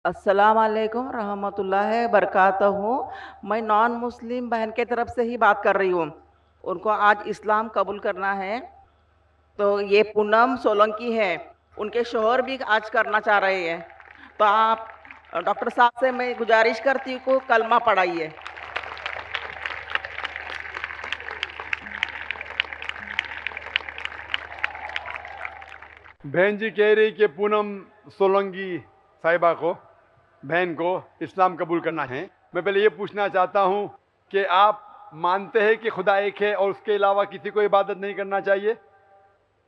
अस्सलाम वालेकुम रहमतुल्लाहि बरकातहू। मैं नॉन मुस्लिम बहन के तरफ से ही बात कर रही हूँ। उनको आज इस्लाम कबूल करना है। तो ये पूनम सोलंकी है, उनके शोहर भी आज करना चाह रहे हैं। तो आप डॉक्टर साहब से मैं गुजारिश करती हूँ को कलमा पढ़ाइए। बहन जी कह रही कि पूनम सोलंकी साहिबा को, बहन को इस्लाम कबूल करना है। मैं पहले ये पूछना चाहता हूँ कि आप मानते हैं कि खुदा एक है और उसके अलावा किसी को इबादत नहीं करना चाहिए?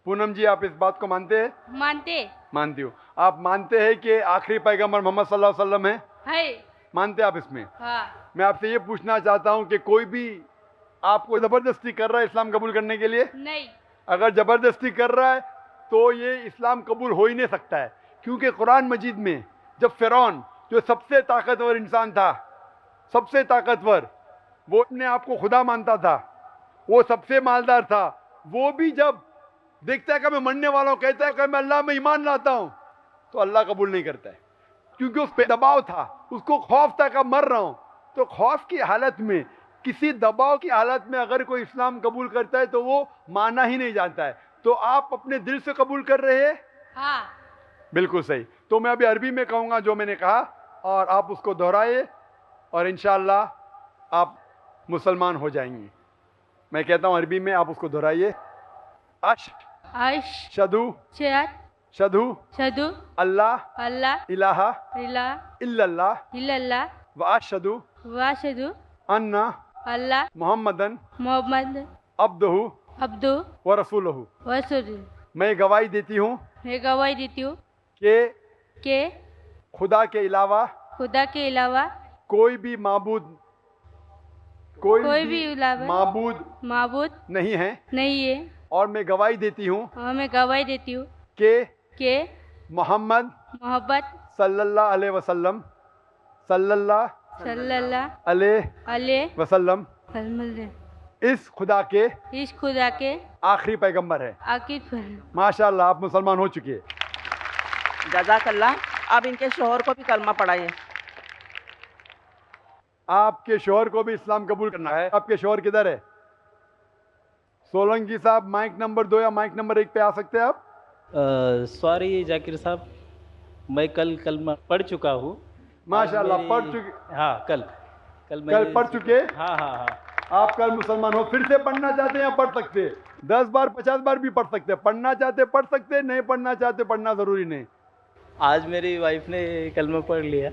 पूनम जी, आप इस बात को मानते हैं? मानते मानती हूँ। आप मानते हैं कि आखिरी पैगंबर मोहम्मद सल्लल्लाहु अलैहि वसल्लम है? है। मानते हैं आप इसमें? हाँ। मैं आपसे ये पूछना चाहता हूँ कि कोई भी आपको ज़बरदस्ती कर रहा है इस्लाम कबूल करने के लिए? नहीं। अगर ज़बरदस्ती कर रहा है तो ये इस्लाम कबूल हो ही नहीं सकता है, क्योंकि कुरान मजीद में जब फ़िरौन, जो सबसे ताकतवर इंसान था, सबसे ताकतवर, वो अपने आप को खुदा मानता था, वो सबसे मालदार था, वो भी जब देखता है कि मैं मरने वाला हूँ, कहता है कि मैं अल्लाह में ईमान लाता हूँ, तो अल्लाह कबूल नहीं करता है, क्योंकि उस पर दबाव था, उसको खौफ था कि मर रहा हूँ। तो खौफ की हालत में, किसी दबाव की हालत में अगर कोई इस्लाम कबूल करता है तो वो माना ही नहीं जाता है। तो आप अपने दिल से कबूल कर रहे हैं? हाँ। बिल्कुल सही। तो मैं अभी अरबी में कहूँगा जो मैंने कहा, और आप उसको दोहराइए, और इंशाअल्लाह आप मुसलमान हो जाएंगी। मैं कहता हूँ अरबी में, आप उसको दोहराइए। अश अश शदु शद शदु शदु अल्लाह अल्लाह इलाहा इला इल्लल्लाह इल्लल्लाह व अशहदु वाशदु अन्ना अल्लाह मोहम्मदन मोहम्मद अब्दुहु अब्दु व रसूलहु। वसुल। मैं गवाही देती हूँ मैं गवाही देती हूँ कि कि खुदा के अलावा खुदा के अलावा कोई भी माबूद कोई भी अलावा माबूद माबूद नहीं है, नहीं है। और मैं गवाही देती हूँ और मैं गवाही देती हूँ कि कि मोहम्मद मोहब्बत सल्लल्लाहु अलैहि वसल्लम सल्लल्लाहु सल्लल्लाहु अलैहि अलैहि वसल्लम वसल्लम इस खुदा के इस खुदा के आखिरी पैगंबर है। आखिर पर। माशाअल्लाह, आप मुसलमान हो चुके हैं। जज़ाकल्लाह। अब इनके शोहर को भी कलमा पढ़ाइए। आपके शोहर को भी इस्लाम कबूल करना है। आपके शोहर किधर है? सोलंकी साहब, माइक नंबर 2 या माइक नंबर 1 पे आ सकते हैं आप? सॉरी जाकिर साहब, मैं कल कलमा पढ़ चुका हूँ। माशाअल्लाह, पढ़ चुके? हाँ, कल कल पढ़ चुके? हाँ हाँ हाँ। आप कल मुसलमान हो। फिर से पढ़ना चाहते हैं या पढ़ सकते हैं? 10 बार 50 बार भी पढ़ सकते हैं। पढ़ना चाहते पढ़ सकते हैं, नहीं पढ़ना चाहते पढ़ना ज़रूरी नहीं। आज मेरी वाइफ ने कलमा पढ़ लिया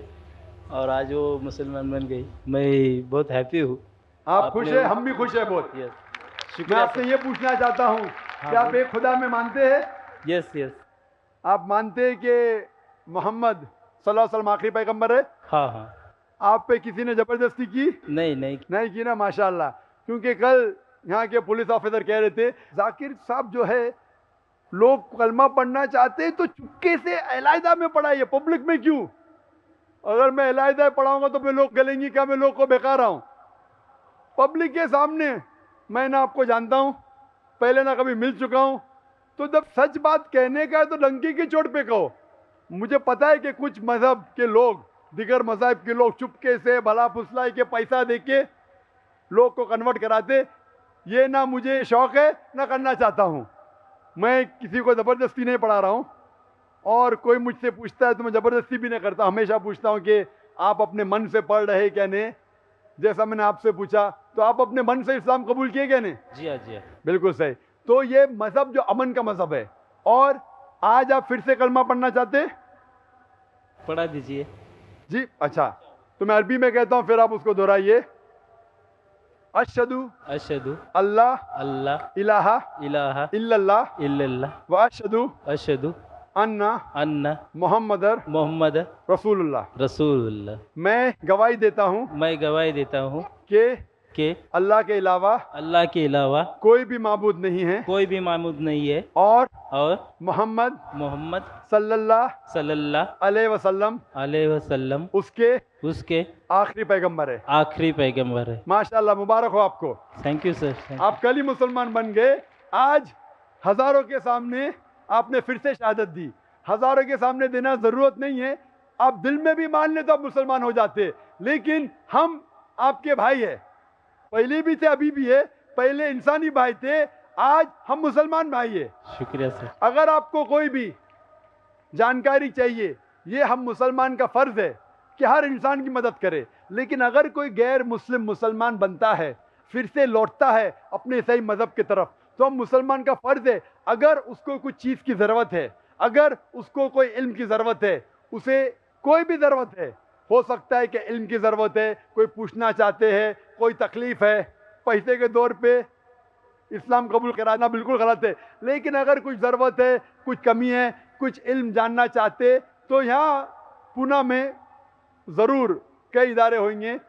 और आज वो मुसलमान बन गई। मैं बहुत हैप्पी हूँ। आप खुश हैं? हम भी खुश हैं बहुत। यस, मैं शुक्रिया आपसे ये पूछना चाहता हूँ कि आप एक खुदा में मानते हैं? Yes yes. आप मानते हैं कि मोहम्मद सल्लल्लाहु अलैहि वसल्लम आखिरी पैगंबर है? हाँ हाँ। आप पे किसी ने ज़बरदस्ती की? नहीं की ना, माशाअल्लाह। क्योंकि कल यहाँ के पुलिस ऑफिसर कह रहे थे, जाकिर साहब जो है, लोग कलमा पढ़ना चाहते हैं तो चुपके से अलहदा में पढ़ाइए, पब्लिक में क्यों? अगर मैं अलहदा पढ़ाऊंगा तो मैं लोग गलेंगी क्या? मैं लोग को बेकार रहा हूँ पब्लिक के सामने? मैं ना आपको जानता हूँ, पहले ना कभी मिल चुका हूँ, तो जब सच बात कहने का है तो डंकी की चोट पे कहो। मुझे पता है कि कुछ मजहब के लोग, दिगर मजहब के लोग चुपके से भला फुसलाई के पैसा दे के लोग को कन्वर्ट कराते। ये ना मुझे शौक़ है ना करना चाहता हूँ। मैं किसी को ज़बरदस्ती नहीं पढ़ा रहा हूँ, और कोई मुझसे पूछता है तो मैं ज़बरदस्ती भी नहीं करता। हमेशा पूछता हूँ कि आप अपने मन से पढ़ रहे क्या नहीं। जैसा मैंने आपसे पूछा, तो आप अपने मन से इस्लाम कबूल किए क्या नहीं? जी हाँ जी हाँ। बिल्कुल सही। तो ये मज़हब जो अमन का मज़हब है, और आज आप फिर से कलमा पढ़ना चाहते? पढ़ा दीजिए जी, अच्छा। तो मैं अरबी में कहता हूँ, फिर आप उसको दोहराइए। अशहदु अशहदु अल्लाह अल्लाह इलाहा इलाहा इल्लल्लाह इल्लल्लाह व अशहदु अशहदु अन्ना अन्ना मोहम्मदर मोहम्मद रसूलुल्लाह। रसूलुल्लाह। मैं गवाही देता हूँ मैं गवाही देता हूँ कि कि अल्लाह के अलावा कोई भी माबूद नहीं है, कोई भी माबूद नहीं है, और और मोहम्मद सल्लल्लाहु अलैहि वसल्लम उसके आखिरी पैगंबर है। आखिरी पैगंबर है। माशाअल्लाह, मुबारक हो आपको। Thank you sir. आप कल ही मुसलमान बन गए। आज हजारों के सामने आपने फिर से शहादत दी। हजारों के सामने देना ज़रूरत नहीं है, आप दिल में भी मान ले तो आप मुसलमान हो जाते, लेकिन हम आपके भाई है, पहले भी थे अभी भी है, पहले इंसानी भाई थे, आज हम मुसलमान भाई है। शुक्रिया सर। अगर आपको कोई भी जानकारी चाहिए, ये हम मुसलमान का फर्ज है कि हर इंसान की मदद करे, लेकिन अगर कोई गैर मुस्लिम मुसलमान बनता है, फिर से लौटता है अपने सही मजहब की तरफ, तो हम मुसलमान का फर्ज है, अगर उसको कुछ चीज़ की ज़रूरत है, अगर उसको कोई इल्म की ज़रूरत है, उसे कोई भी ज़रूरत है, हो सकता है कि इल्म की ज़रूरत है, कोई पूछना चाहते हैं, कोई तकलीफ़ है, पैसे के दौर पे इस्लाम कबूल कराना बिल्कुल गलत है, लेकिन अगर कुछ ज़रूरत है, कुछ कमी है, कुछ इल्म जानना चाहते, तो यहाँ पूना में ज़रूर कई इदारे होंगे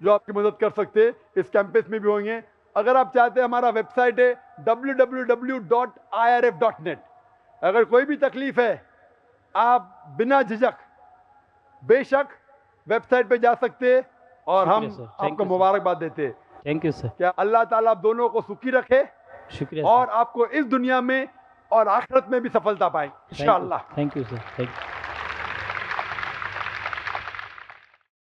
जो आपकी मदद कर सकते, इस कैंपस में भी होंगे। अगर आप चाहते हैं, हमारा वेबसाइट है www.irf.net। अगर कोई भी तकलीफ़ है, आप बिना झिझक बेशक वेबसाइट पे जा सकते हैं और हम शुक्रिया सर, थैंक आपको यू सर। मुबारकबाद देते हैं। Thank you sir. क्या अल्लाह ताला आप दोनों को सुखी रखे शुक्रिया और आपको इस दुनिया में और आखिरत में भी सफलता पाए इंशाअल्लाह। Thank you sir. Thank you.